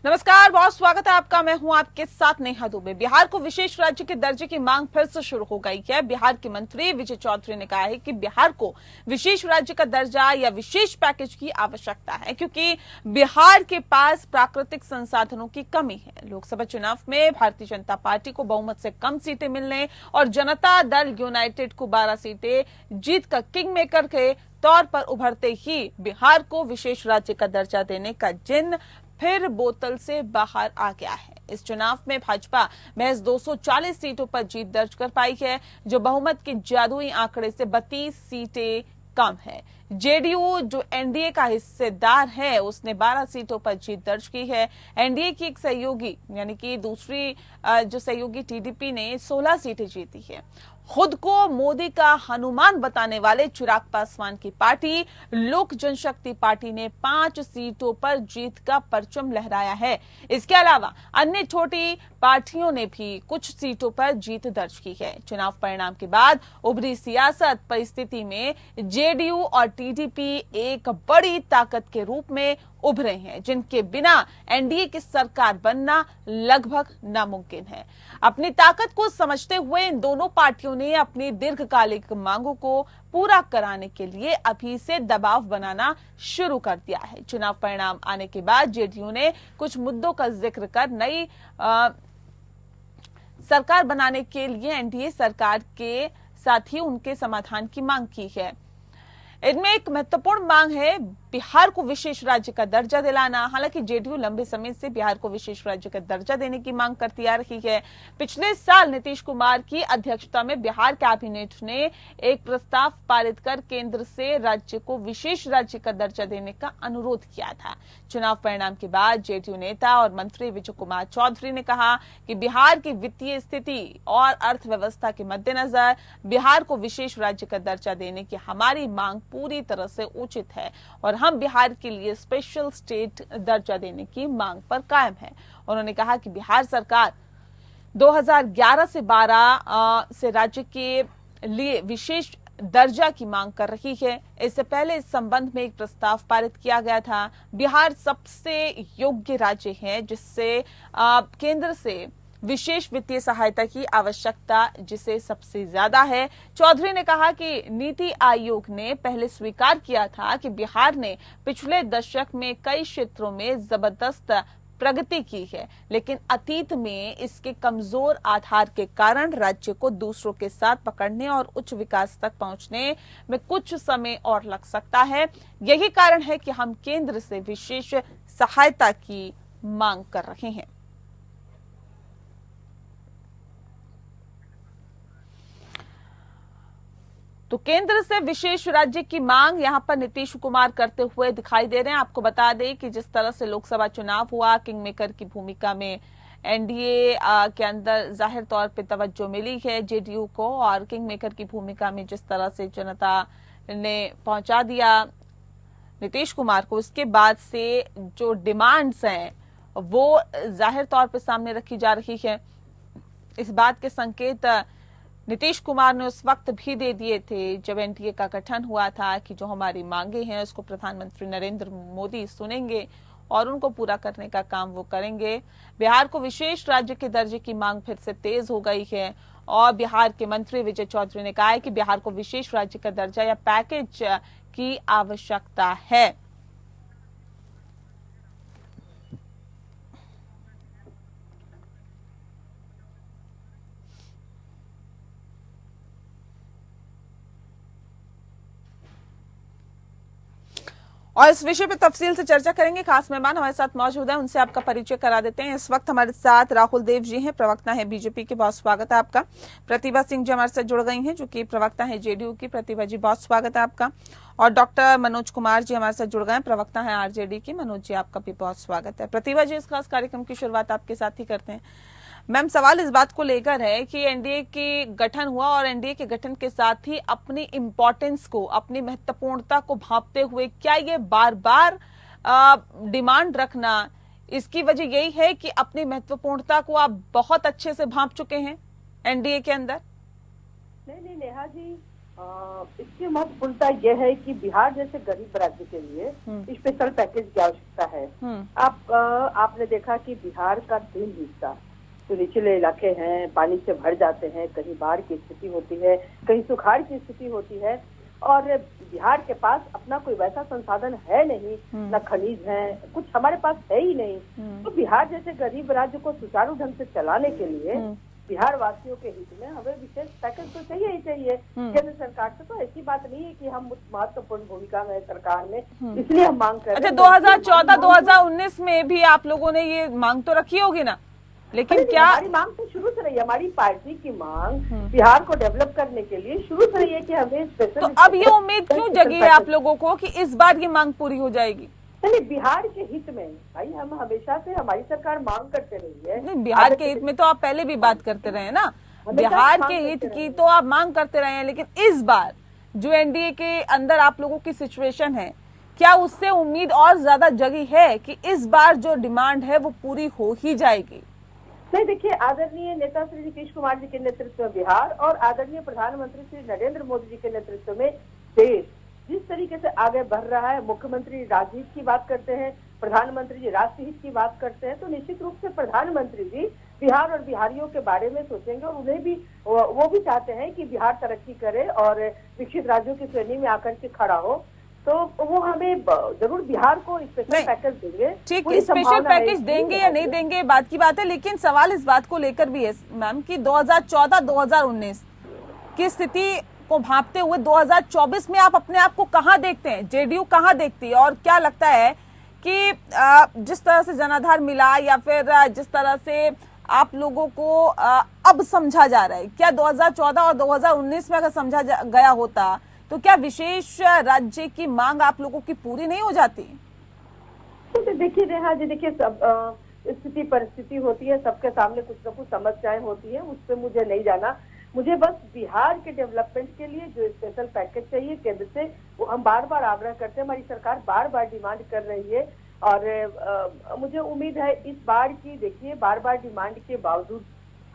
नमस्कार, बहुत स्वागत है आपका। मैं हूं आपके साथ नेहा दुबे। बिहार को विशेष राज्य के दर्जे की मांग फिर से शुरू हो गई है। बिहार के मंत्री विजय चौधरी ने कहा है कि बिहार को विशेष राज्य का दर्जा या विशेष पैकेज की आवश्यकता है, क्योंकि बिहार के पास प्राकृतिक संसाधनों की कमी है। लोकसभा चुनाव में भारतीय जनता पार्टी को बहुमत से कम सीटें मिलने और जनता दल यूनाइटेड को 12 सीटें जीत का किंग मेकर के तौर पर उभरते ही बिहार को विशेष राज्य का दर्जा देने का जिन फिर बोतल से बाहर आ गया है। इस चुनाव में भाजपा महज 240 सीटों पर जीत दर्ज कर पाई है, जो बहुमत के जादुई आंकड़े से 32 सीटें कम है। जेडीयू जो एनडीए का हिस्सेदार है, उसने 12 सीटों पर जीत दर्ज की है। एनडीए की एक सहयोगी यानी कि दूसरी जो सहयोगी टीडीपी ने 16 सीटें जीती है। खुद को मोदी का हनुमान बताने वाले चिराग पासवान की पार्टी लोक जनशक्ति पार्टी ने 5 सीटों पर जीत का परचम लहराया है। इसके अलावा अन्य छोटी पार्टियों ने भी कुछ सीटों पर जीत दर्ज की है। चुनाव परिणाम के बाद उभरी सियासत परिस्थिति में जेडीयू और टीडीपी एक बड़ी ताकत के रूप में उभरे हैं, जिनके बिना एनडीए की सरकार बनना लगभग नामुमकिन है। अपनी ताकत को समझते हुए इन दोनों पार्टियों ने अपनी दीर्घकालिक मांगों को पूरा कराने के लिए अभी से दबाव बनाना शुरू कर दिया है। चुनाव परिणाम आने के बाद जेडीयू ने कुछ मुद्दों का जिक्र कर नई सरकार बनाने के लिए एनडीए सरकार के साथ ही उनके समाधान की मांग की है। इनमें एक महत्वपूर्ण मांग है बिहार को विशेष राज्य का दर्जा दिलाना। हालांकि जेडीयू लंबे समय से बिहार को विशेष राज्य का दर्जा देने की मांग करती आ रही है। पिछले साल नीतीश कुमार की अध्यक्षता में बिहार कैबिनेट ने एक प्रस्ताव पारित कर केंद्र से राज्य को विशेष राज्य का दर्जा देने का अनुरोध किया था। चुनाव परिणाम के बाद जेडीयू नेता और मंत्री विजय कुमार चौधरी ने कहा कि बिहार की वित्तीय स्थिति और अर्थव्यवस्था के मद्देनजर बिहार को विशेष राज्य का दर्जा देने की हमारी मांग पूरी तरह से उचित है और हम बिहार के लिए स्पेशल स्टेट दर्जा देने की मांग पर कायम है। उन्होंने कहा कि बिहार सरकार 2011 से 12 से राज्य के लिए विशेष दर्जा की मांग कर रही है। इससे पहले इस संबंध में एक प्रस्ताव पारित किया गया था। बिहार सबसे योग्य राज्य है जिससे केंद्र से विशेष वित्तीय सहायता की आवश्यकता जिसे सबसे ज्यादा है। चौधरी ने कहा कि नीति आयोग ने पहले स्वीकार किया था कि बिहार ने पिछले दशक में कई क्षेत्रों में जबरदस्त प्रगति की है, लेकिन अतीत में इसके कमजोर आधार के कारण राज्य को दूसरों के साथ पकड़ने और उच्च विकास तक पहुंचने में कुछ समय और लग सकता है। यही कारण है कि हम केंद्र से विशेष सहायता की मांग कर रहे हैं। तो केंद्र से विशेष राज्य की मांग यहां पर नीतीश कुमार करते हुए दिखाई दे रहे हैं। आपको बता दें कि जिस तरह से लोकसभा चुनाव हुआ, किंग मेकर की भूमिका में एनडीए के अंदर जाहिर तौर पे तवज्जो मिली है जेडीयू को, और किंग मेकर की भूमिका में जिस तरह से जनता ने पहुंचा दिया नीतीश कुमार को, उसके बाद से जो डिमांड्स हैं वो जाहिर तौर पे सामने रखी जा रही है। इस बात के संकेत नीतीश कुमार ने उस वक्त भी दे दिए थे जब एनडीए का गठन हुआ था कि जो हमारी मांगे हैं उसको प्रधानमंत्री नरेंद्र मोदी सुनेंगे और उनको पूरा करने का काम वो करेंगे। बिहार को विशेष राज्य के दर्जे की मांग फिर से तेज हो गई है और बिहार के मंत्री विजय चौधरी ने कहा है कि बिहार को विशेष राज्य का दर्जा या पैकेज की आवश्यकता है। और इस विषय पे तफसील से चर्चा करेंगे। खास मेहमान हमारे साथ मौजूद है, उनसे आपका परिचय करा देते हैं। इस वक्त हमारे साथ राहुल देव जी हैं, प्रवक्ता है बीजेपी के, बहुत स्वागत है आपका। प्रतिभा सिंह जी हमारे साथ जुड़ गई हैं, जो कि प्रवक्ता है जेडीयू की। प्रतिभा जी, बहुत स्वागत है आपका। और डॉक्टर मनोज कुमार जी हमारे साथ जुड़ गए हैं, प्रवक्ता है आरजेडी की। मनोज जी, आपका भी बहुत स्वागत है। प्रतिभा जी, इस खास कार्यक्रम की शुरुआत आपके साथ ही करते हैं। मैम, सवाल इस बात को लेकर है कि एनडीए के गठन हुआ और एनडीए के गठन के साथ ही अपनी इम्पोर्टेंस को, अपनी महत्वपूर्णता को भांपते हुए क्या ये बार बार डिमांड रखना, इसकी वजह यही है कि अपनी महत्वपूर्णता को आप बहुत अच्छे से भांप चुके हैं एनडीए के अंदर? नहीं नेहा जी, इसकी महत्वपूर्णता यह है कि बिहार जैसे गरीब राज्य के लिए स्पेशल पैकेज की आवश्यकता है। आपने देखा कि बिहार का 3 हिस्सा जो निचले इलाके हैं पानी से भर जाते हैं, कहीं बाढ़ की स्थिति होती है, कहीं सुखाड़ की स्थिति होती है, और बिहार के पास अपना कोई वैसा संसाधन है नहीं, न खनिज है, कुछ हमारे पास है ही नहीं। तो बिहार जैसे गरीब राज्य को सुचारू ढंग से चलाने के लिए बिहार वासियों के हित में हमें विशेष पैकेज तो चाहिए ही चाहिए। केंद्र सरकार से तो ऐसी बात नहीं है कि हम महत्वपूर्ण भूमिका में सरकार में, इसलिए हम मांग कर रहे हैं। अच्छा, 2014-2019 में भी आप लोगों ने ये मांग तो रखी होगी ना, लेकिन क्या हमारी मांग तो शुरू से रही है, हमारी पार्टी की मांग बिहार को डेवलप करने के लिए शुरू से रही है कि हमें स्पेशल। तो अब ये उम्मीद क्यों जगी है आप लोगों को कि इस बार ये मांग पूरी हो जाएगी? नहीं, बिहार के हित में भाई हम हमेशा से हमारी सरकार मांग करते रही है। नहीं, बिहार के हित में तो आप पहले भी बात करते रहे ना, बिहार के हित की तो आप मांग करते रहे हैं, लेकिन इस बार जो एनडीए के अंदर आप लोगों की सिचुएशन है, क्या उससे उम्मीद और ज्यादा जगी है कि इस बार जो डिमांड है वो पूरी हो ही जाएगी? नहीं, देखिए, आदरणीय नेता श्री नीतीश कुमार जी के नेतृत्व में बिहार और आदरणीय प्रधानमंत्री श्री नरेंद्र मोदी जी के नेतृत्व में देश जिस तरीके से आगे बढ़ रहा है, मुख्यमंत्री राजहित की बात करते हैं, प्रधानमंत्री जी राष्ट्र हित की बात करते हैं, तो निश्चित रूप से प्रधानमंत्री जी बिहार और बिहारियों के बारे में सोचेंगे और उन्हें भी वो भी चाहते हैं कि बिहार तरक्की करे और विकसित राज्यों की श्रेणी में आकर के खड़ा हो। तो वो हमें जरूर बिहार को स्पेशल पैकेज देंगे। ठीक, स्पेशल पैकेज देंगे या नहीं देंगे बात की बात है, लेकिन सवाल इस बात को लेकर भी है मैम कि 2014-2019 की स्थिति को भांपते हुए 2024 में आप अपने आप को कहां देखते हैं? जेडीयू कहां देखती है, और क्या लगता है कि जिस तरह से जनाधार मिला या फिर जिस तरह से आप लोगों को अब समझा जा रहा है, क्या 2014 और 2019 में अगर समझा गया होता तो क्या विशेष राज्य की मांग आप लोगों की पूरी नहीं हो जाती? तो देखिए नेहा जी, देखिए सब स्थिति परिस्थिति होती है, सबके सामने कुछ न कुछ समस्याएं होती है, उस पर मुझे नहीं जाना। मुझे बस बिहार के डेवलपमेंट के लिए जो स्पेशल पैकेज चाहिए केंद्र से, वो हम बार बार आग्रह करते हैं, हमारी सरकार बार बार डिमांड कर रही है, और मुझे उम्मीद है इस बार की, देखिए बार बार डिमांड के बावजूद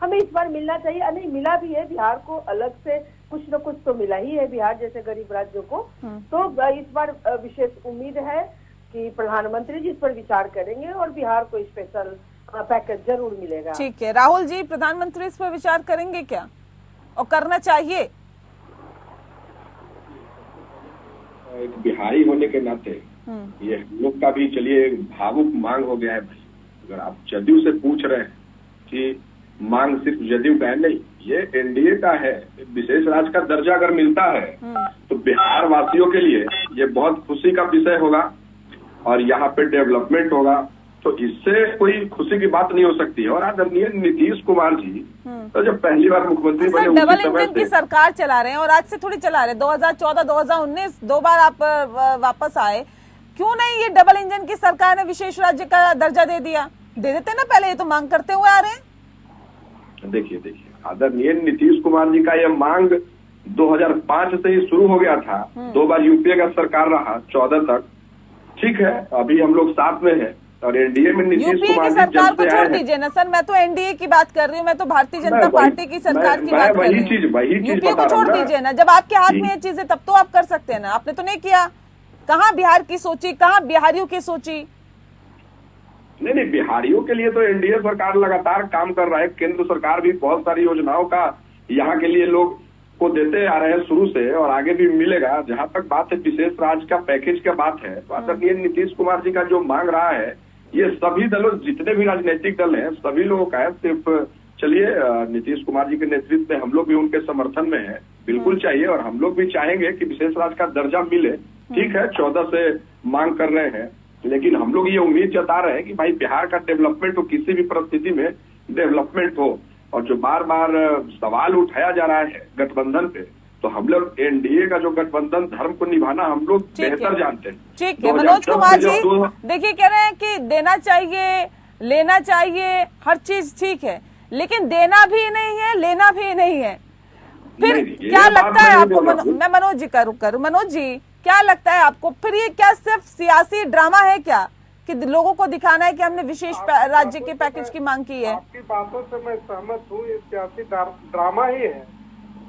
हमें इस बार मिलना चाहिए। नहीं मिला भी है, बिहार को अलग से कुछ न कुछ तो मिला ही है बिहार जैसे गरीब राज्यों को। तो इस बार विशेष उम्मीद है कि प्रधानमंत्री जी इस पर विचार करेंगे और बिहार को स्पेशल पैकेज जरूर मिलेगा। ठीक है, राहुल जी, प्रधानमंत्री इस पर विचार करेंगे क्या और करना चाहिए? एक बिहारी होने के नाते ये हम लोग का भी चलिए भावुक मांग हो गया है भाई। अगर आप जदयू से पूछ रहे हैं कि मांग सिर्फ जदयू का है, नहीं, ये एनडीए का है। विशेष राज्य का दर्जा अगर मिलता है तो बिहार वासियों के लिए ये बहुत खुशी का विषय होगा और यहाँ पे डेवलपमेंट होगा, तो इससे कोई खुशी की बात नहीं हो सकती है। और आदरणीय नीतीश कुमार जी तो जब पहली बार मुख्यमंत्री बने, डबल इंजन की सरकार चला रहे हैं और आज से थोड़ी चला रहे हैं। 2014-2019 2 बार आप वापस आए, क्यों नहीं ये डबल इंजन की सरकार ने विशेष राज्य का दर्जा दे दिया? दे देते ना, पहले ये तो मांग करते हुए आ रहे हैं। देखिए आदरणीय नीतीश कुमार जी का यह मांग 2005 से ही शुरू हो गया था। 2 बार यूपीए का सरकार रहा 14 तक, ठीक है, अभी हम लोग साथ में हैं और एनडीए में नीतीश कुमार जी सरकार को छोड़ दीजिए ना सर, मैं तो एनडीए की बात कर रही हूँ, मैं तो भारतीय जनता पार्टी की सरकार की बात कर रही हूँ। वही चीज यूपीए को छोड़ दीजिए ना, जब आपके हाथ में ये चीजें तब तो आप कर सकते हैं ना, आपने तो नहीं किया। कहाँ बिहार की सोची, कहाँ बिहारियों की सोची? नहीं, बिहारियों के लिए तो एनडीए सरकार लगातार काम कर रहा है। केंद्र सरकार भी बहुत सारी योजनाओं का यहाँ के लिए लोग को देते आ रहे हैं शुरू से और आगे भी मिलेगा। जहाँ तक बात है विशेष राज्य का पैकेज का बात है, तो आदरणीय नीतीश कुमार जी का जो मांग रहा है, ये सभी दलों, जितने भी राजनीतिक दल हैं, सभी लोगों का है। सिर्फ चलिए नीतीश कुमार जी के नेतृत्व में हम लोग भी उनके समर्थन में है, बिल्कुल चाहिए, और हम लोग भी चाहेंगे कि विशेष राज्य का दर्जा मिले। ठीक है, 14 से मांग कर रहे हैं, लेकिन हम लोग ये उम्मीद जता रहे हैं कि भाई बिहार का डेवलपमेंट हो, किसी भी परिस्थिति में डेवलपमेंट हो। और जो बार बार सवाल उठाया जा रहा है गठबंधन पे, तो हम लोग एनडीए का जो गठबंधन धर्म को निभाना हम लोग बेहतर जानते हैं। ठीक है, मनोज कुमार जी देखिए, कह रहे हैं कि देना चाहिए, लेना चाहिए, हर चीज ठीक है, लेकिन देना भी नहीं है, लेना भी नहीं है। फिर क्या लगता है आपको? मैं मनोज जी करूँ, मनोज जी क्या लगता है आपको, फिर ये क्या सिर्फ सियासी ड्रामा है क्या, कि लोगों को दिखाना है कि हमने विशेष राज्य के पैकेज की मांग की है? आपकी बातों से मैं सहमत हूँ, ये सियासी ड्रामा ही है।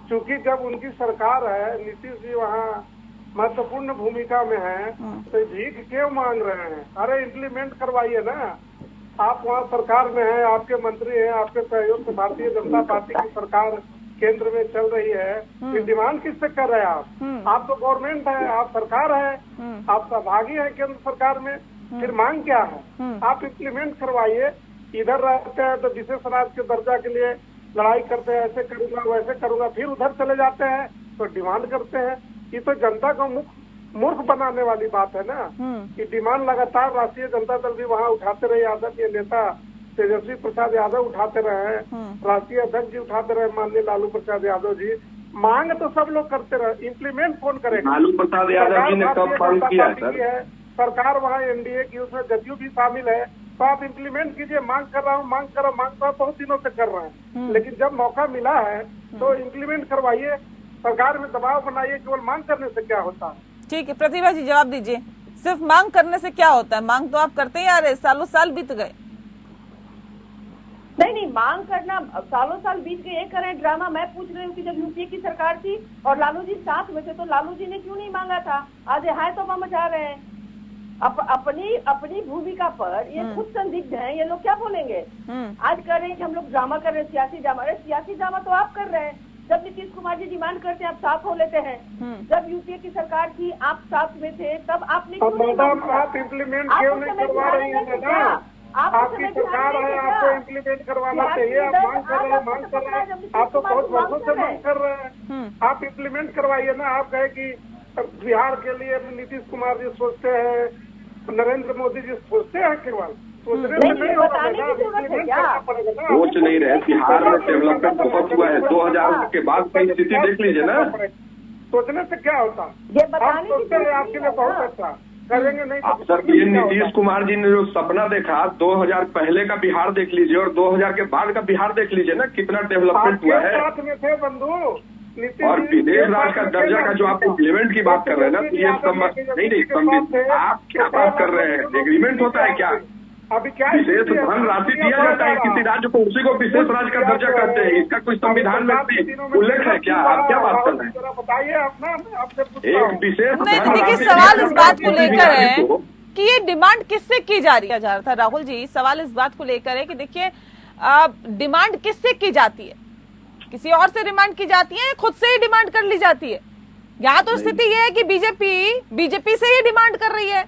चूंकि जब उनकी सरकार है, नीतीश जी वहाँ महत्वपूर्ण भूमिका में है, तो भीख क्यों मांग रहे हैं? अरे इम्प्लीमेंट करवाइए ना। आप वहाँ सरकार में हैं, आपके मंत्री हैं, आपके सहयोग से भारतीय जनता पार्टी की सरकार केंद्र में चल रही है, ये डिमांड किससे कर रहे हैं आप? आप तो गवर्नमेंट है, आप सरकार है, आप सहभागी है केंद्र सरकार में, फिर मांग क्या है? आप इम्प्लीमेंट करवाइए। इधर रहते हैं तो विशेष राज्य के दर्जा के लिए लड़ाई करते हैं, ऐसे करूंगा वैसे करूंगा, फिर उधर चले जाते हैं तो डिमांड करते हैं। ये तो जनता को मूर्ख बनाने वाली बात है ना, कि डिमांड लगातार राष्ट्रीय जनता दल भी वहाँ उठाते रहे, आदरणीय नेता तेजस्वी प्रसाद यादव उठाते रहे, राष्ट्रीय अध्यक्ष जी उठाते रहे, माननीय लालू प्रसाद यादव जी। मांग तो सब लोग करते रहे, इम्प्लीमेंट कौन करेगा? लालू प्रसाद यादव जी ने कब मांग किया है सर? सरकार वहाँ एनडीए की, उसमें जदयू भी शामिल है, तो आप इम्प्लीमेंट कीजिए। मांग कर रहा हूँ, मांग करो, मांग तो आप बहुत दिनों से कर रहे हैं, लेकिन जब मौका मिला है तो इम्प्लीमेंट करवाइए, सरकार में दबाव बनाइए। केवल मांग करने से क्या होता है? ठीक है, प्रतिभा जी जवाब दीजिए। सिर्फ मांग करने से क्या होता है? मांग तो आप करते ही आ रहे, सालों साल बीत गए। नहीं, मांग करना सालों साल बीत गए, ये करें ड्रामा। मैं पूछ रही हूँ कि जब यूपीए की सरकार थी और लालू जी साथ में थे, तो लालू जी ने क्यों नहीं मांगा था? आज हाय तो मचा रहे हैं। अपनी भूमिका पर ये खुद संदिग्ध हैं, ये लोग क्या बोलेंगे? आज कह रहे हैं कि हम लोग ड्रामा कर रहे हैं, सियासी ड्रामा। अरे सियासी ड्रामा तो आप कर रहे हैं। जब नीतीश कुमार जी डिमांड करते हैं, आप साथ हो लेते हैं। जब यूपीए की सरकार थी, आप साथ में थे, तब आपने क्यों नहीं मांगा? आप इम्प्लीमेंट क्यों नहीं करवा रही है मैडम? आपकी सरकार है, आपको इम्प्लीमेंट करवाना चाहिए। आप मांग कर रहे हैं, मांग कर रहे हैं, आप तो बहुत वर्षों से मांग कर रहे हैं। आप इम्प्लीमेंट करवाइए ना। आप कहे कि बिहार के लिए नीतीश कुमार जी सोचते हैं, नरेंद्र मोदी जी सोचते हैं, केवल सोचने से नहीं होगा बेटा, इम्प्लीमेंट करना पड़ेगा ना। सोच नहीं रहे, बिहार में डेवलपमेंट बहुत हुआ है। 2000 के बाद की स्थिति देख लीजिए ना। सोचने से क्या होता? ये आप सोचते हैं आपके लिए बहुत अच्छा करेंगे, नहीं आप सर ये नीतीश कुमार जी ने जो सपना देखा, 2000 पहले का बिहार देख लीजिए और 2000 के बाद का बिहार देख लीजिए ना, कितना डेवलपमेंट हुआ है। साथ में थे बंधु। और विदेश राज का दर्जा का जो आप इम्प्लीमेंट की बात कर रहे हैं ना, तो ये नहीं, आप क्या बात कर रहे हैं? एग्रीमेंट होता है क्या? अभी क्या विशेष धन राशि दिया जाता है किसी राज्य को, उसी को विशेष राज्य का दर्जा कहते हैं। इसका कोई संविधान में उल्लेख है क्या? आप क्या बात कर रहे हैं? बताइए अपना, आपसे एक विशेष देखिए, सवाल इस बात को लेकर है कि ये डिमांड किससे की जा रहा था। राहुल जी, सवाल इस बात को लेकर है कि देखिए, डिमांड किससे की जाती है? किसी और से डिमांड की जाती है, खुद से ही डिमांड कर ली जाती है? यहाँ तो स्थिति ये है कि बीजेपी से ही डिमांड कर रही है।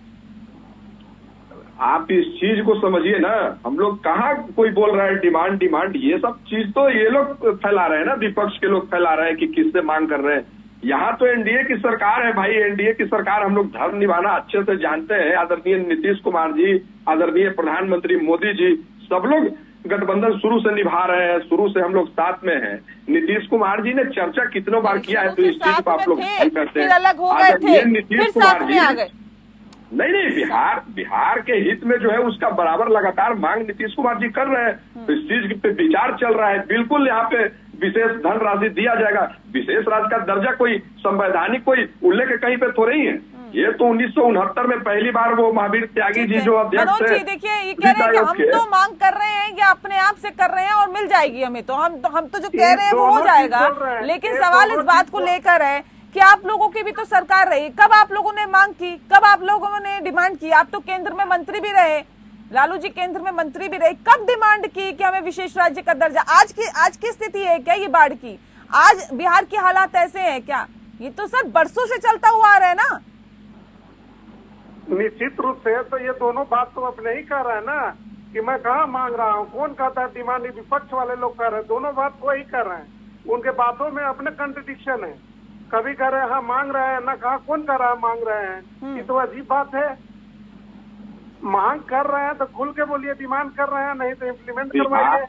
आप इस चीज को समझिए ना। हम लोग कहाँ कोई बोल रहा है डिमांड, ये सब चीज तो ये लोग फैला रहे हैं ना, विपक्ष के लोग फैला रहे हैं कि किससे मांग कर रहे हैं। यहाँ तो एनडीए की सरकार है भाई, एनडीए की सरकार। हम लोग धर्म निभाना अच्छे से जानते हैं। आदरणीय नीतीश कुमार जी, आदरणीय प्रधानमंत्री मोदी जी, सब लोग गठबंधन शुरू से निभा रहे हैं, शुरू से हम लोग साथ में हैं। नीतीश कुमार जी ने चर्चा कितनों बार किया है, तो इस चीज को आप लोग करते हैं। अलग हो गए थे, नीतीश कुमार जी नहीं, बिहार के हित में जो है उसका बराबर लगातार मांग नीतीश कुमार जी कर रहे हैं। तो इस चीज पे विचार चल रहा है। बिल्कुल यहाँ पे विशेष धन राशि दिया जाएगा। विशेष राज्य का दर्जा कोई संवैधानिक कोई उल्लेख कहीं पे थोड़ा ही है। ये तो 1969 में पहली बार वो महावीर त्यागी जी जो अध्यक्ष थे, देखिए ये कह रहे हैं कि हम तो मांग कर रहे हैं या अपने आप से कर रहे हैं और मिल जाएगी हमें, तो हम तो जो कह रहे हैं वो हो जाएगा। लेकिन सवाल इस बात को लेकर है कि आप लोगों की भी तो सरकार रही, कब आप लोगों ने मांग की, कब आप लोगों ने डिमांड की? आप तो केंद्र में मंत्री भी रहे, लालू जी केंद्र में मंत्री भी रहे, कब डिमांड की कि हमें विशेष राज्य का दर्जा? आज की स्थिति है क्या ये बाढ़ की? आज बिहार के हालात ऐसे हैं क्या? ये तो सर बरसों से चलता हुआ आ रहा है ना। निश्चित रूप से। तो ये दोनों बात तो अपने ही कह रहे हैं ना, कि मैं कहाँ मांग रहा हूँ, कौन कहता है डिमांड? विपक्ष वाले लोग कह रहे हैं, दोनों बात वही कर रहे हैं। उनके बातों में अपने कंट्रडिक्शन है। कभी कह रहे हैं हाँ मांग रहे हैं, ना कहा कौन कह रहा है मांग रहे हैं। ये तो अजीब बात है। मांग कर रहे हैं तो खुल के बोलिए डिमांड कर रहे हैं, नहीं तो इम्प्लीमेंट करवाइए।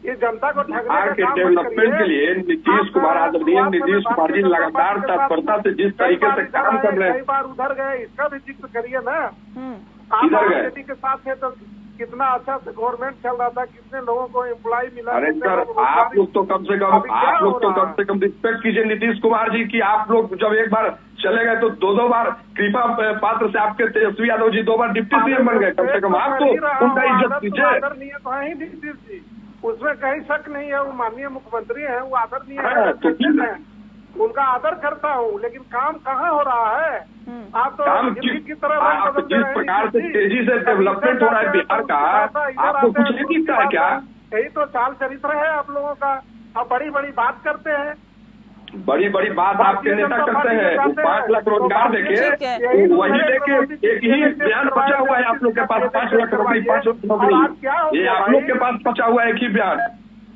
ये जनता को ठगने का काम डेवलपमेंट के लिए नीतीश कुमार, आदरणीय नीतीश कुमार जी लगातार तत्परता से जिस तरीके से काम कर रहे हैं। कई बार उधर गए, इसका भी जिक्र करिए ना। इधर गए के साथ थे तो कितना अच्छा से गवर्नमेंट चल रहा था, कितने लोगों को एम्प्लॉय मिला। अरे सर, आप लोग तो कम से कम रिस्पेक्ट कीजिए नीतीश कुमार जी की। आप लोग जब एक बार चले गए तो दो बार कृपा पात्र से आपके तेजस्वी यादव जी 2 बार डिप्टी सीएम बन गए। कम से कम आप तो उनका इज्जत कीजिए। उसमें कहीं शक नहीं है, वो माननीय मुख्यमंत्री है, वो आदरणीय है। तो उनका आदर करता हूँ, लेकिन काम कहाँ हो रहा है? आप तो काम हिंदी की तरह आप बदल जिस रहे हैं। प्रकार से तेजी से डेवलपमेंट हो रहा है बिहार का, आपको कुछ नहीं दिखता है क्या? यही तो चाल चरित्र है आप लोगों का। आप बड़ी बड़ी बात करते हैं, बड़ी बड़ी बात आपके नेता करते हैं। वो 5 लाख रोजगार देके ठीक है। वही लेके एक ही बयान बचा हुआ है आप लोग के पास, 5 लाख नौकरी, 5 लाख नौकरी, ये आप लोग के पास बचा हुआ है एक ही बयान।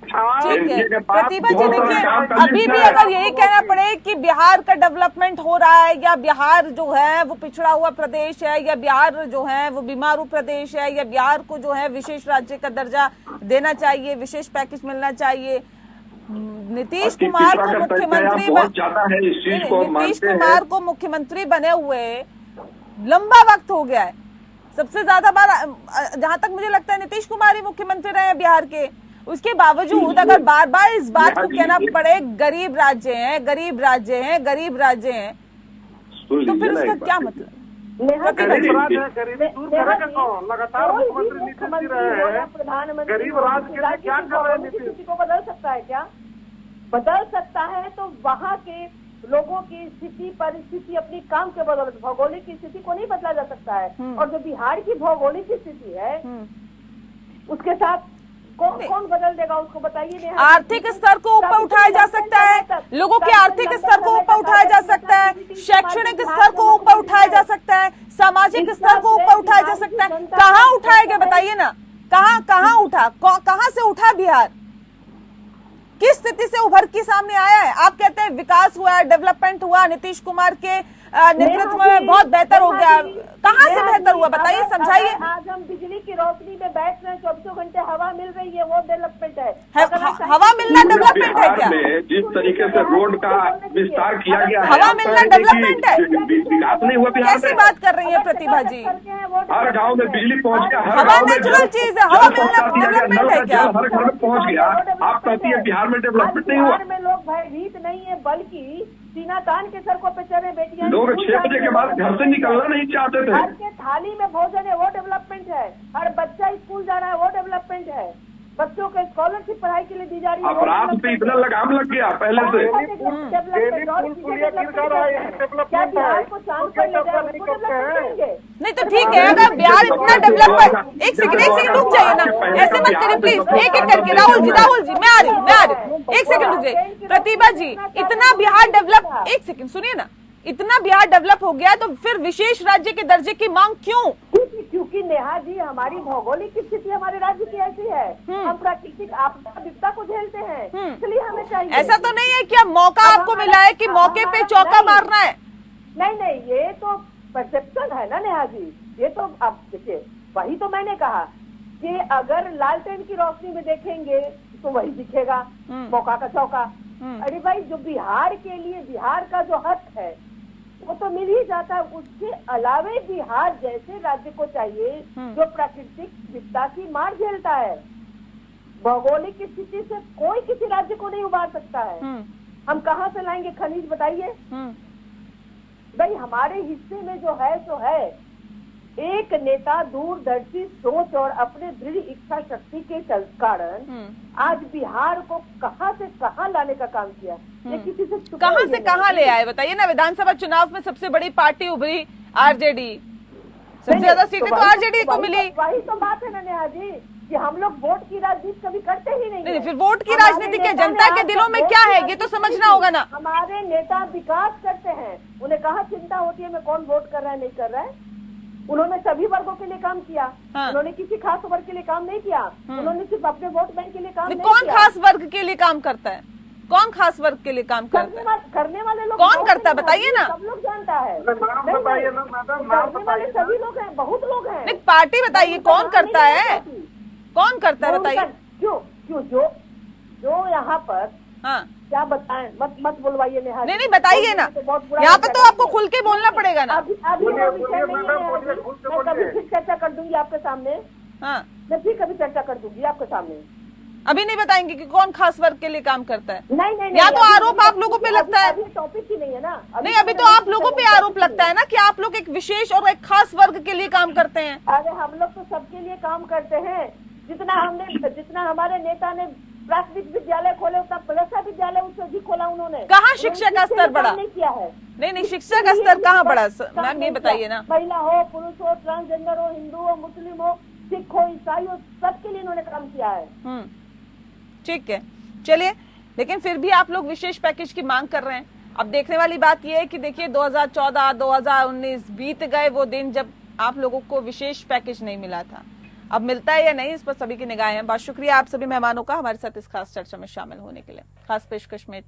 ठीक है एनडीए के पास प्रतिभा जी, बहुत सारा देखिए काम का अभी लिस्ट भी है। अगर यही कहना पड़े कि बिहार का डेवलपमेंट हो रहा है या बिहार जो है वो पिछड़ा हुआ प्रदेश है या बिहार जो है वो बीमारू प्रदेश है या बिहार को जो है विशेष राज्य का दर्जा देना चाहिए, विशेष पैकेज मिलना चाहिए, नीतीश कुमार को मुख्यमंत्री बहुत ज्यादा है इस चीज को नीतीश मानते हैं। कुमार को मुख्यमंत्री बने हुए लंबा वक्त हो गया है। सबसे ज्यादा बार जहां तक मुझे लगता है नीतीश कुमार ही मुख्यमंत्री रहे हैं बिहार के। उसके बावजूद अगर बार बार इस बात को कहना पड़े गरीब राज्य हैं, गरीब राज्य हैं, गरीब राज्य हैं, तो फिर उसका क्या मतलब? गरीबी दूर करेगा कौन? लगातार मुख्यमंत्री नीतीश जी रहे हैं, प्रधानमंत्री गरीब राज्य के लिए क्या कर रहे हैं नीतीश? स्थिति को बदल सकता है क्या? बदल सकता है तो वहाँ के लोगों की स्थिति परिस्थिति अपनी काम के बदौलत, भौगोलिक की स्थिति को नहीं बदला जा सकता है। और जो बिहार की भौगोलिक स्थिति है उसके साथ कौन बदल देगा उसको बताइए। आर्थिक स्तर को ऊपर उठाया जा सकता है, लोगों के आर्थिक स्तर को ऊपर उठाया जा सकता है, शैक्षणिक स्तर को ऊपर उठाया जा सकता है, सामाजिक स्तर को ऊपर उठाया जा सकता है। कहाँ उठाएगा बताइए ना, कहाँ उठा, कहाँ से उठा बिहार? किस स्थिति से उभर के सामने आया है? आप कहते हैं विकास हुआ है, डेवलपमेंट हुआ, नीतीश कुमार के नेतृत्व में बहुत बेहतर हो गया। कहाँ से बेहतर हुआ बताइए, समझाइए। आज हम बिजली की रोशनी में बैठ रहे हैं, 24 घंटे हवा मिल रही है, वो डेवलपमेंट है। हवा मिलना डेवलपमेंट है क्या? जिस तरीके से रोड का विस्तार किया गया है, हवा मिलना डेवलपमेंट है? विकास नहीं हुआ बिहार कैसी में। बात कर रही है प्रतिभा जी? हर गांव में बिजली पहुंच गया, हर हवा गांव में नेचुरल चीज है, हवा मिलना डेवलपमेंट है क्या? हर घर में पहुंच गया। आप कहती है बिहार में डेवलपमेंट नहीं हुआ? बिहार में लोग भयभीत नहीं है, बल्कि सीना तान के सड़कों पे चले, बेटियां लोग 6 बजे के बाद घर से निकलना नहीं चाहते थे। हर के थाली में भोजन है, वो डेवलपमेंट है। हर बच्चा स्कूल जा रहा है, वो डेवलपमेंट है। बच्चों को स्कॉलरशिप पढ़ाई के लिए दी जा रही है। अपराध पे इतना लगाम लग गया पहले से। नहीं तो ठीक है, अगर बिहार इतना डेवलप, एक सेकंड रुक जाइए ना, ऐसे मत करिए प्लीज, एक एक करके। राहुल जी मैं आ रही हूँ, एक सेकंड रुक जाइए। प्रतिभा जी, इतना बिहार डेवलप, एक सेकंड सुनिए ना, इतना बिहार डेवलप हो गया तो फिर विशेष राज्य के दर्जे की मांग क्यों? क्योंकि नेहा जी हमारी भौगोलिक स्थिति हमारे राज्य की ऐसी है, हम प्राकृतिक आपदा विपदा को झेलते हैं, इसलिए हमें चाहिए। ऐसा तो नहीं है कि मौका आपको मिला है कि मौके पे चौका मारना है? नहीं, ये तो परसेप्शन है ना नेहा जी। ये तो अब देखिए, वही तो मैंने कहा कि अगर लालटेन की रोशनी में देखेंगे तो वही दिखेगा, मौका का चौका। अरे भाई, जो बिहार के लिए बिहार का जो हक है वो तो मिल ही जाता है। उसके अलावे बिहार जैसे राज्य को चाहिए जो प्राकृतिक विपदा की मार झेलता है। भौगोलिक स्थिति से कोई किसी राज्य को नहीं उबार सकता है। हम कहाँ से लाएंगे खनिज बताइए? भाई हमारे हिस्से में जो है सो है। एक नेता दूरदर्शी सोच और अपने दृढ़ इच्छा शक्ति के कारण आज बिहार को कहां से कहां लाने का काम किया। ये किसी से कहां से कहां ले आए बताइए ना। विधानसभा चुनाव में सबसे बड़ी पार्टी उभरी आरजेडी, सबसे ज्यादा सीटें तो आरजेडी को मिली। वही तो बात है ना नेहा जी कि हम लोग वोट की राजनीति कभी करते ही नहीं। फिर वोट की राजनीति क्या, जनता के दिलों में क्या है ये तो समझना होगा ना। हमारे नेता विकास करते हैं, उन्हें कहाँ चिंता होती है मैं कौन वोट कर रहा है नहीं कर रहा है। उन्होंने सभी वर्गों के लिए काम किया। उन्होंने किसी खास वर्ग के लिए काम नहीं किया। उन्होंने सिर्फ अपने वोट बैंक के लिए काम नहीं कौन किया। खास वर्ग के लिए काम करता है? कौन खास वर्ग के लिए काम करता है? करने वाले लोग कौन करता है बताइए ना। सब लोग जानता है। बताइए ना मैडम, करने वाले सभी लोग हैं, बहुत लोग हैं। नहीं, पार्टी बताइए कौन करता है, कौन करता है बताइए। क्यों जो यहाँ पर क्या बताएं, मत बुलवाइए नेहा। नहीं बताइए ना, यहाँ पे तो आपको खुल के बोलना पड़ेगा ना। अभी मैं कभी फिर चर्चा कर दूंगी आपके सामने। मैं फिर कभी चर्चा कर दूंगी आपके सामने। अभी नहीं बताएंगे कि कौन खास वर्ग के लिए काम करता है? नहीं, या तो आरोप आप लोगों पे लगता है। टॉपिक ही नहीं है ना। नहीं, अभी तो आप लोगों पे आरोप लगता है ना कि आप लोग एक विशेष और एक खास वर्ग के लिए काम करते हैं। अरे हम लोग तो सबके लिए काम करते हैं। जितना हमारे नेता ने प्राथमिक विद्यालय खोले, उतना प्लसा विद्यालय उससे भी खोला उन्होंने। कहाँ शिक्षा का स्तर बढ़ा? नहीं किया है। नहीं, शिक्षा का स्तर कहाँ बढ़ा मैम, ये बताइए ना। महिला हो, पुरुष हो, ट्रांसजेंडर हो, हिंदू हो, मुस्लिम हो, सिख हो, ईसाई हो, सबके लिए इन्होंने काम किया है। ठीक है, चलिए, लेकिन फिर भी आप लोग विशेष पैकेज की मांग कर रहे हैं। अब देखने वाली बात यह है कि देखिए 2014, 2019 बीत गए वो दिन जब आप लोगों को विशेष पैकेज नहीं मिला था। अब मिलता है या नहीं, इस पर सभी की निगाहें हैं। बहुत शुक्रिया आप सभी मेहमानों का हमारे साथ इस खास चर्चा में शामिल होने के लिए। खास पेशकश में